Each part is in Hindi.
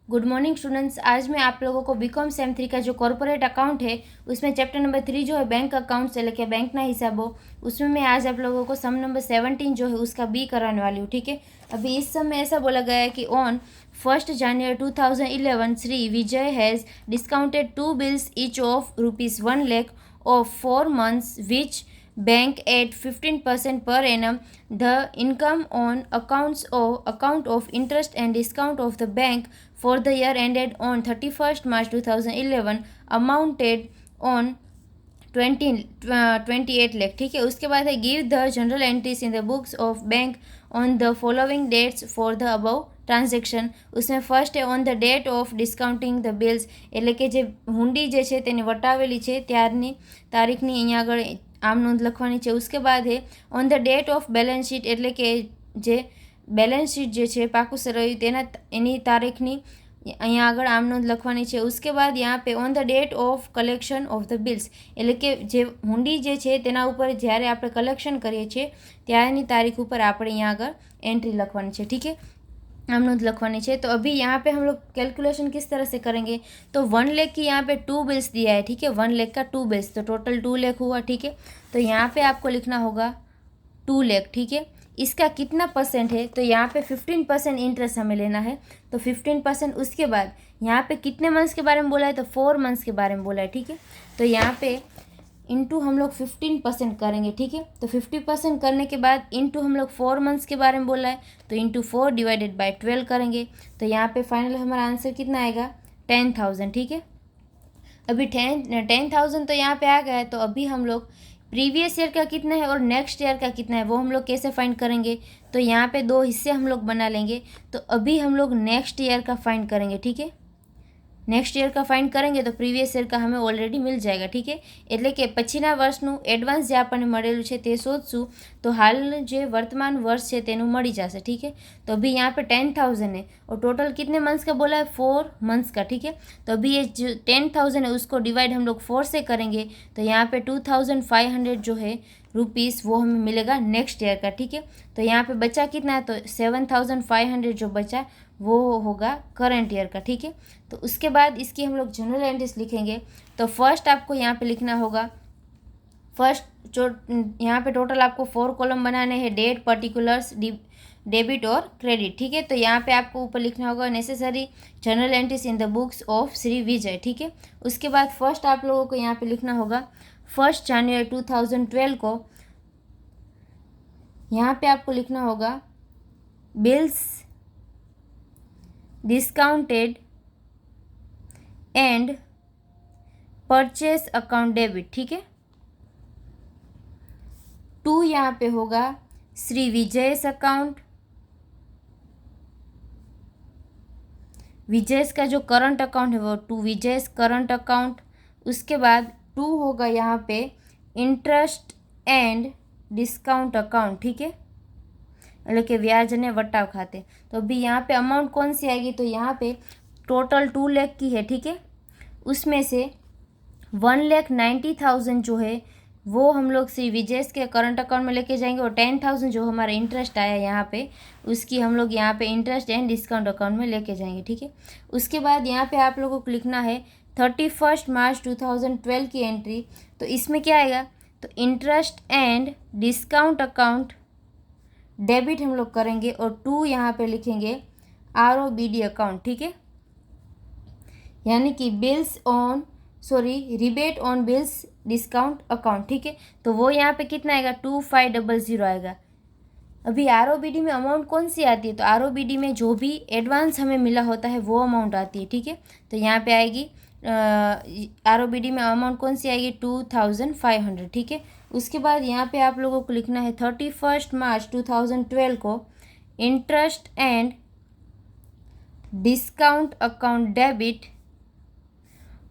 Good morning students. आज मैं आप लोगों को बीकॉम सेम 3 का जो कॉर्पोरेट अकाउंट है उसमें चैप्टर नंबर 3 जो है बैंक अकाउंट्स એટલે કે બેંકના હિસાબો, उसमें मैं आज आप लोगों को सम नंबर 17 जो है उसका बी कराने वाली हूँ। ठीक है, अभी इस समय ऐसा बोला गया है कि on 1 January 2011 Shri Vijay has discounted 2 bills each of ₹1 lakh of 4 months which bank at 15% per annum. The income on account of interest and discount of the bank for the year ended on 31st March 2011 amounted on 28 lakh। ठीक है, उसके बाद है give the journal entries in the books of bank on the following dates for the above transaction. उसमें ફર્સ્ટ है on the date of discounting the bills, એટલે કે જે હુંડી જે છે તેને વટાવેલી છે ત્યારની તારીખની અહીંયા આગળ આમ નોંધ લખવાની છે। उसके बाद है on the date of balance sheet, એટલે કે જે બેલેન્સ શીટ જે છે પાકું સરવાયું તેના એની તારીખની અહીંયા આગળ આમ નોંધ લખવાની છે। उसके बाद यहाँ पे on the date of collection of the bills, એટલે કે જે હુંડી જે છે તેના ઉપર જ્યારે આપણે કલેક્શન કરીએ છીએ ત્યારની તારીખ ઉપર આપણે અહીંયા આગળ એન્ટ્રી લખવાની છે। ठीक है, हम नोट लखवानी है। तो अभी यहाँ पे हम लोग कैलकुलेशन किस तरह से करेंगे, तो 1 लाख की यहाँ पे 2 बिल्स दिया है। ठीक है, 1 लाख का 2 बिल्स, तो टोटल 2 लाख हुआ। ठीक है, तो यहाँ पे आपको लिखना होगा 2 लाख। ठीक है, इसका कितना परसेंट है, तो यहाँ पे 15% इंटरेस्ट हमें लेना है, तो 15%। उसके बाद यहाँ पे कितने मंथ्स के बारे में बोला है, तो 4 मंथ्स के बारे में बोला है। ठीक है, तो यहाँ पे इंटू हम लोग 15% करेंगे। ठीक है, तो 50% करने के बाद इंटू हम लोग 4 मंथ्स के बारे में बोला है, तो इंटू 4 डिवाइडेड बाय 12 करेंगे। तो यहाँ पे फाइनल हमारा आंसर कितना आएगा, 10,000। ठीक है, अभी 10,000 तो यहाँ पे आ गया है। तो अभी हम लोग प्रीवियस ईयर का कितना है और नेक्स्ट ईयर का कितना है वो हम लोग कैसे फाइंड करेंगे, तो यहाँ पे 2 हिस्से हम लोग बना लेंगे। तो अभी हम लोग नेक्स्ट ईयर का फाइंड करेंगे। ठीक है, नेक्स्ट ईयर का फाइंड करेंगे तो प्रीवियस ईयर का हमें ऑलरेडी मिल जाएगा। ठीक है, એટલે કે પછીના વર્ષનું એડવાન્સ જે આપણને મળેલું છે તે શોધશું તો હાલ જે વર્તમાન वर्ष છે તેનું મળી જશે। ठीक है, तो अभी यहाँ पे 10,000 है और टोटल कितने मंथ्स का बोला है, 4 मंथ्स का। ठीक है, तो अभी ये जो 10,000 है उसको डिवाइड हम लोग 4 से करेंगे, तो यहाँ पे 2,500 जो है रुपीस वो हमें मिलेगा नेक्स्ट ईयर का। ठीक है, तो यहाँ पे बचा कितना है, तो 7,500 जो बचा वो होगा करंट ईयर का। ठीक है, तो उसके बाद इसकी हम लोग जनरल एंट्रीज लिखेंगे। तो फर्स्ट आपको यहाँ पे लिखना होगा, फर्स्ट जो यहाँ पे टोटल आपको 4 कॉलम बनाने हैं, डेट, पर्टिकुलर्स, डेबिट और क्रेडिट। ठीक है, तो यहाँ पे आपको ऊपर लिखना होगा necessary journal entries in the books of Shri Vijay. ठीक है, उसके बाद फर्स्ट आप लोगों को यहाँ पे लिखना होगा 1 जनवरी 2012 को यहाँ पे आपको लिखना होगा bills discounted and purchase account debit. ठीक है, 2 यहाँ पे होगा श्री विजयस अकाउंट, विजयस का जो करंट अकाउंट है वो 2 विजयस करंट अकाउंट। उसके बाद 2 होगा यहाँ पे इंटरेस्ट एंड डिस्काउंट अकाउंट। ठीक है, એટલે કે વ્યાજ અને વટાવ ખાતે। तो अभी यहाँ पे अमाउंट कौन सी आएगी, तो यहाँ पे टोटल 2 लाख की है। ठीक है, उसमें से 1,90,000 जो है वो हम लोग श्री विजयस के करंट अकाउंट में लेके जाएंगे और 10,000 जो हमारा इंटरेस्ट आया यहाँ पे उसकी हम लोग यहाँ पे इंटरेस्ट एंड डिस्काउंट अकाउंट में लेके जाएंगे। ठीक है, उसके बाद यहाँ पे आप लोगों को लिखना है 31 मार्च 2012 की एंट्री। तो इसमें क्या आएगा, तो interest and discount account debit हम लोग करेंगे और 2 यहाँ पे लिखेंगे ROBD अकाउंट। ठीक है, यानी कि rebate on bills discount account. ठीक है, तो वो यहाँ पे कितना आएगा, 2500 आएगा। अभी ROBD में अमाउंट कौन सी आती है, तो ROBD में जो भी एडवांस हमें मिला होता है वो अमाउंट आती है। ठीक है, तो यहाँ पे आएगी ROBD में अमाउंट कौन सी आएगी, 2,500। ठीक है, उसके बाद यहाँ पे आप लोगों को लिखना है 31 मार्च 2012 को interest and discount account debit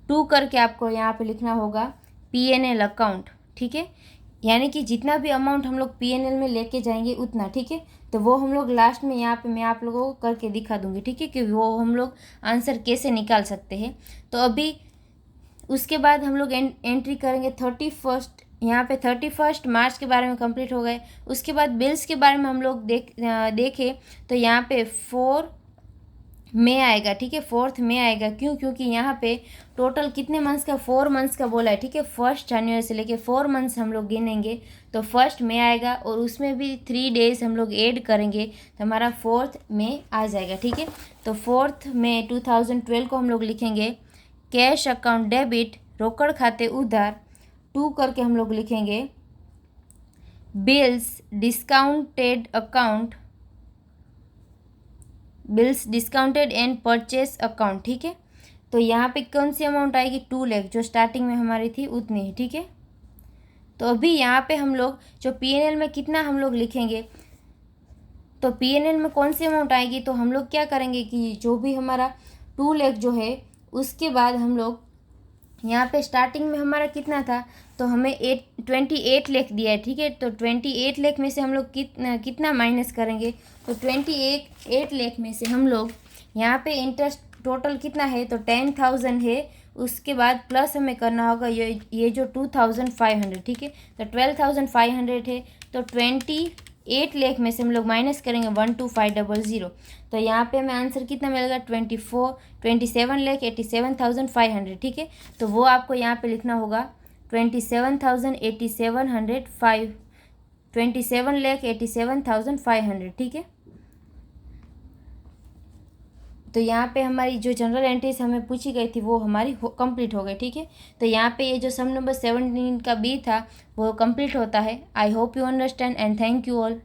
2 करके आपको यहाँ पे लिखना होगा PNL अकाउंट। ठीक है, यानी कि जितना भी अमाउंट हम लोग PNL में लेके जाएंगे उतना। ठीक है, तो वो हम लोग लास्ट में यहाँ पे मैं आप लोगों को करके दिखा दूंगी। ठीक है, कि वो हम लोग आंसर कैसे निकाल सकते हैं। तो अभी उसके बाद हम लोग एंट्री करेंगे 31 यहाँ पे 31 मार्च के बारे में कंप्लीट हो गए। उसके बाद बिल्स के बारे में हम लोग देखें तो यहाँ पे 4 में आएगा, ठीक है, 4th में आएगा। क्यों? क्योंकि यहाँ पे टोटल कितने मंथ्स का, 4 मंथ्स का बोला है, ठीक है। 1 जनवरी से लेके 4 मंथ्स हम लोग गिनेंगे तो 1 में आएगा, और उसमें भी 3 डेज हम लोग ऐड करेंगे तो हमारा 4th में आ जाएगा, ठीक है। तो 4th में 2012 को हम लोग लिखेंगे कैश अकाउंट डेबिट, रोकड़ खाते उधार, 2 करके हम लोग लिखेंगे bills discounted account, bills discounted and purchase account, ठीक है। तो यहाँ पे कौन सी अमाउंट आएगी, 2 लाख, जो स्टार्टिंग में हमारी थी उतनी ही, ठीक है। तो अभी यहाँ पे हम लोग जो पीएनएल में कितना हम लोग लिखेंगे, तो पीएनएल में कौन सी अमाउंट आएगी, तो हम लोग क्या करेंगे कि जो भी हमारा 2 लाख जो है उसके बाद हम लोग यहाँ पे स्टार्टिंग में हमारा कितना था, तो हमें 28 लाख दिया है, ठीक है। तो 28 लाख में से हम लोग कितना माइनस करेंगे, तो 28 लाख में से हम लोग यहाँ पे इंटरेस्ट टोटल कितना है, तो 10,000 है, उसके बाद प्लस हमें करना होगा ये जो 2,500, ठीक है। तो 12,500 है, तो 28 लाख में से हम लोग माइनस करेंगे 12500, तो यहाँ पे हमें आंसर कितना मिलेगा 27,87,500, ठीक है। तो वो आपको यहाँ पे लिखना होगा 27,87,500, ठीक है। तो यहाँ पे हमारी जो जनरल एंट्रीज हमें पूछी गई थी वो हमारी कंप्लीट हो गई, ठीक है। तो यहाँ पे ये जो सम नंबर 17 का बी था वो कंप्लीट होता है। I hope you understand and thank you all.